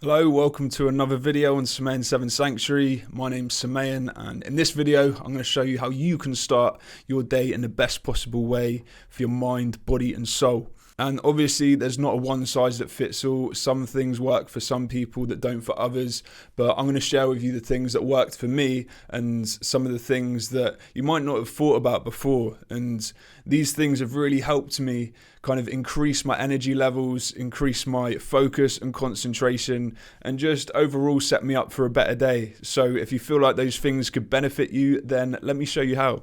Hello, welcome to another video on Samayan 7 Sanctuary. My name's Samayan, and in this video I'm going to show you how you can start your day in the best possible way for your mind, body and soul. And obviously there's not a one size that fits all. Some things work for some people that don't for others, but I'm going to share with you the things that worked for me and some of the things that you might not have thought about before. And these things have really helped me kind of increase my energy levels, increase my focus and concentration, and just overall set me up for a better day. So if you feel like those things could benefit you, then let me show you how.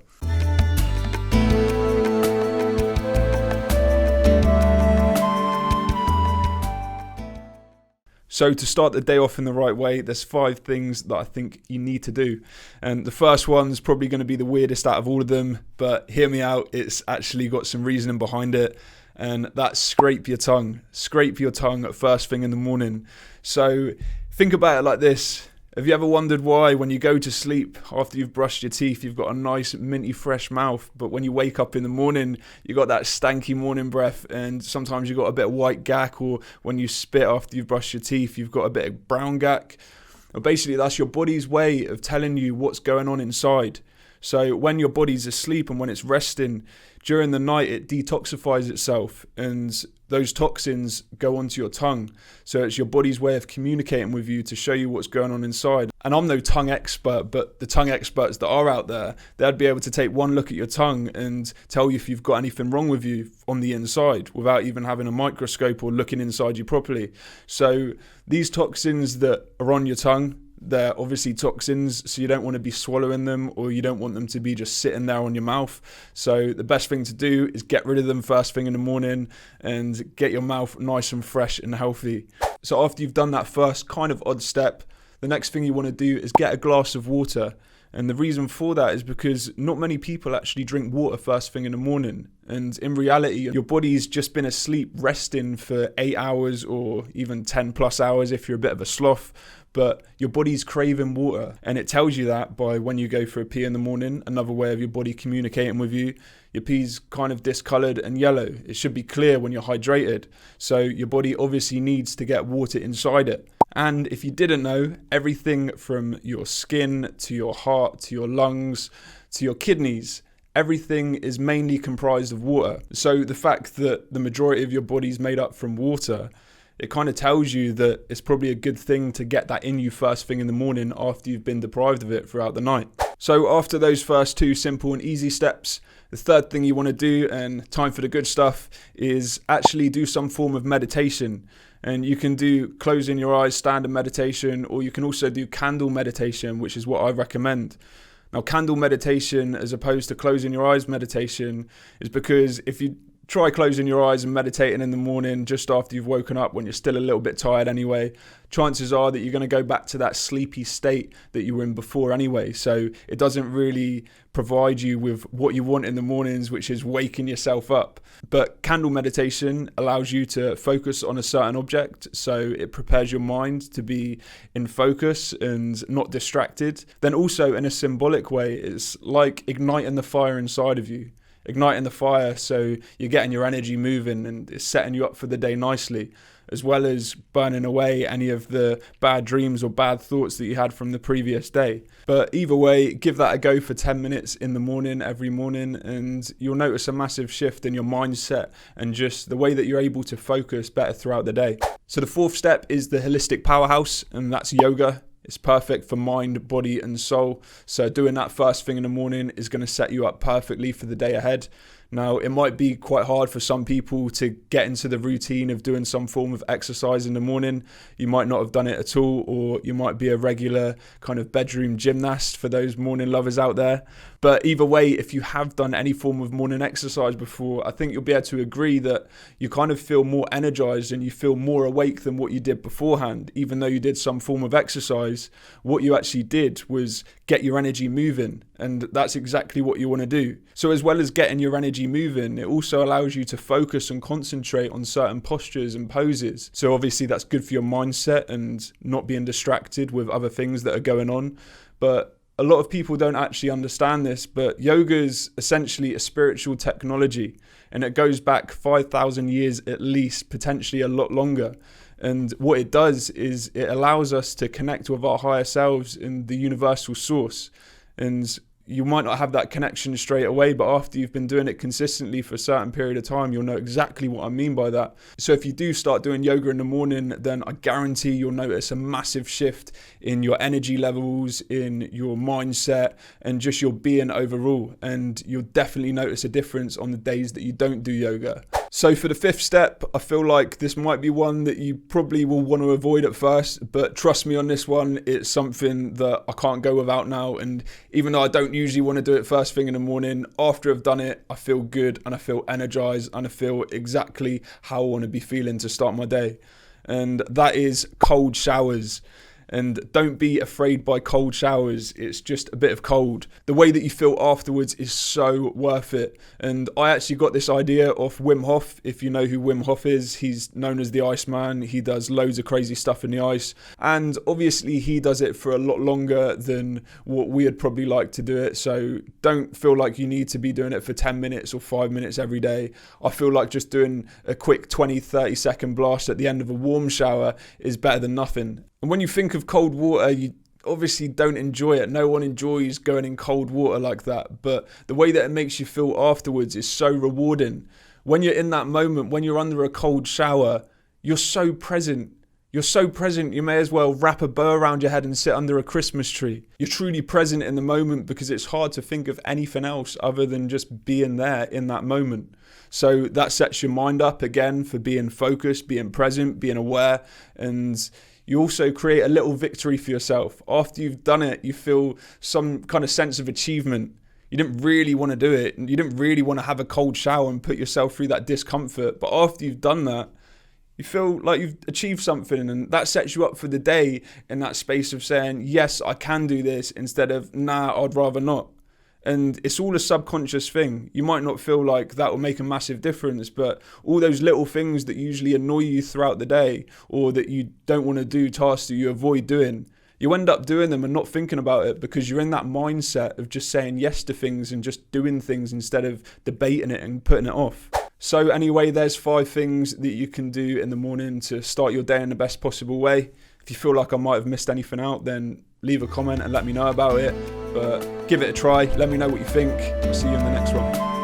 So to start the day off in the right way, there's 5 things that I think you need to do. And the first one's probably going to be the weirdest out of all of them, but hear me out, it's actually got some reasoning behind it. And that's scrape your tongue. Scrape your tongue at first thing in the morning. So think about it like this. Have you ever wondered why when you go to sleep after you've brushed your teeth, you've got a nice minty fresh mouth, but when you wake up in the morning, you got that stanky morning breath, and sometimes you got a bit of white gack, or when you spit after you've brushed your teeth, you've got a bit of brown gack. Well, basically that's your body's way of telling you what's going on inside. So when your body's asleep and when it's resting, during the night it detoxifies itself and those toxins go onto your tongue. So it's your body's way of communicating with you to show you what's going on inside. And I'm no tongue expert, but the tongue experts that are out there, they'd be able to take one look at your tongue and tell you if you've got anything wrong with you on the inside without even having a microscope or looking inside you properly. So these toxins that are on your tongue, they're obviously toxins, so you don't want to be swallowing them, or you don't want them to be just sitting there on your mouth. So the best thing to do is get rid of them first thing in the morning and get your mouth nice and fresh and healthy. So after you've done that first kind of odd step, the next thing you want to do is get a glass of water. And the reason for that is because not many people actually drink water first thing in the morning. And in reality, your body's just been asleep, resting for 8 hours or even 10 plus hours if you're a bit of a sloth. But your body's craving water, and it tells you that by when you go for a pee in the morning. Another way of your body communicating with you. Your pee's kind of discolored and yellow. It should be clear when you're hydrated. So your body obviously needs to get water inside it. And if you didn't know, everything from your skin to your heart to your lungs to your kidneys, everything is mainly comprised of water. So the fact that the majority of your body is made up from water, it kind of tells you that it's probably a good thing to get that in you first thing in the morning after you've been deprived of it throughout the night. So after those first 2 simple and easy steps, the third thing you want to do, and time for the good stuff, is actually do some form of meditation. And you can do closing your eyes, standard meditation, or you can also do candle meditation, which is what I recommend. Now, candle meditation, as opposed to closing your eyes meditation, is because if you try closing your eyes and meditating in the morning just after you've woken up when you're still a little bit tired anyway, chances are that you're going to go back to that sleepy state that you were in before anyway. So it doesn't really provide you with what you want in the mornings, which is waking yourself up. But candle meditation allows you to focus on a certain object, so it prepares your mind to be in focus and not distracted. Then also in a symbolic way, it's like igniting the fire inside of you. Igniting the fire, so you're getting your energy moving and it's setting you up for the day nicely, as well as burning away any of the bad dreams or bad thoughts that you had from the previous day. But either way, give that a go for 10 minutes in the morning, every morning, and you'll notice a massive shift in your mindset and just the way that you're able to focus better throughout the day. So the 4th step is the holistic powerhouse, and that's yoga. It's perfect for mind, body and soul. So doing that first thing in the morning is going to set you up perfectly for the day ahead. Now, it might be quite hard for some people to get into the routine of doing some form of exercise in the morning. You might not have done it at all, or you might be a regular kind of bedroom gymnast for those morning lovers out there. But either way, if you have done any form of morning exercise before, I think you'll be able to agree that you kind of feel more energized and you feel more awake than what you did beforehand. Even though you did some form of exercise, what you actually did was get your energy moving. And that's exactly what you want to do. So as well as getting your energy moving, it also allows you to focus and concentrate on certain postures and poses. So obviously that's good for your mindset and not being distracted with other things that are going on. But a lot of people don't actually understand this, but yoga is essentially a spiritual technology, and it goes back 5,000 years at least, potentially a lot longer. And what it does is it allows us to connect with our higher selves in the universal source. And you might not have that connection straight away, but after you've been doing it consistently for a certain period of time, you'll know exactly what I mean by that. So if you do start doing yoga in the morning, then I guarantee you'll notice a massive shift in your energy levels, in your mindset, and just your being overall. And you'll definitely notice a difference on the days that you don't do yoga. So for the fifth step, I feel like this might be one that you probably will want to avoid at first, but trust me on this one, it's something that I can't go without now. And even though I don't usually want to do it first thing in the morning, after I've done it, I feel good and I feel energized and I feel exactly how I want to be feeling to start my day. And that is cold showers. And don't be afraid by cold showers. It's just a bit of cold. The way that you feel afterwards is so worth it. And I actually got this idea off Wim Hof. If you know who Wim Hof is, he's known as the Iceman. He does loads of crazy stuff in the ice. And obviously he does it for a lot longer than what we would probably like to do it. So don't feel like you need to be doing it for 10 minutes or 5 minutes every day. I feel like just doing a quick 20-30 second blast at the end of a warm shower is better than nothing. And when you think of cold water, you obviously don't enjoy it. No one enjoys going in cold water like that. But the way that it makes you feel afterwards is so rewarding. When you're in that moment, when you're under a cold shower, you're so present. You're so present, you may as well wrap a bow around your head and sit under a Christmas tree. You're truly present in the moment because it's hard to think of anything else other than just being there in that moment. So that sets your mind up again for being focused, being present, being aware, and you also create a little victory for yourself. After you've done it, you feel some kind of sense of achievement. You didn't really want to do it, and you didn't really want to have a cold shower and put yourself through that discomfort. But after you've done that, you feel like you've achieved something, and that sets you up for the day in that space of saying, yes, I can do this, instead of, nah, I'd rather not. And it's all a subconscious thing. You might not feel like that will make a massive difference, but all those little things that usually annoy you throughout the day, or that you don't want to do, tasks that you avoid doing, you end up doing them and not thinking about it because you're in that mindset of just saying yes to things and just doing things instead of debating it and putting it off. So anyway, there's 5 things that you can do in the morning to start your day in the best possible way. If you feel like I might have missed anything out, then leave a comment and let me know about it. But give it a try. Let me know what you think. I'll see you in the next one.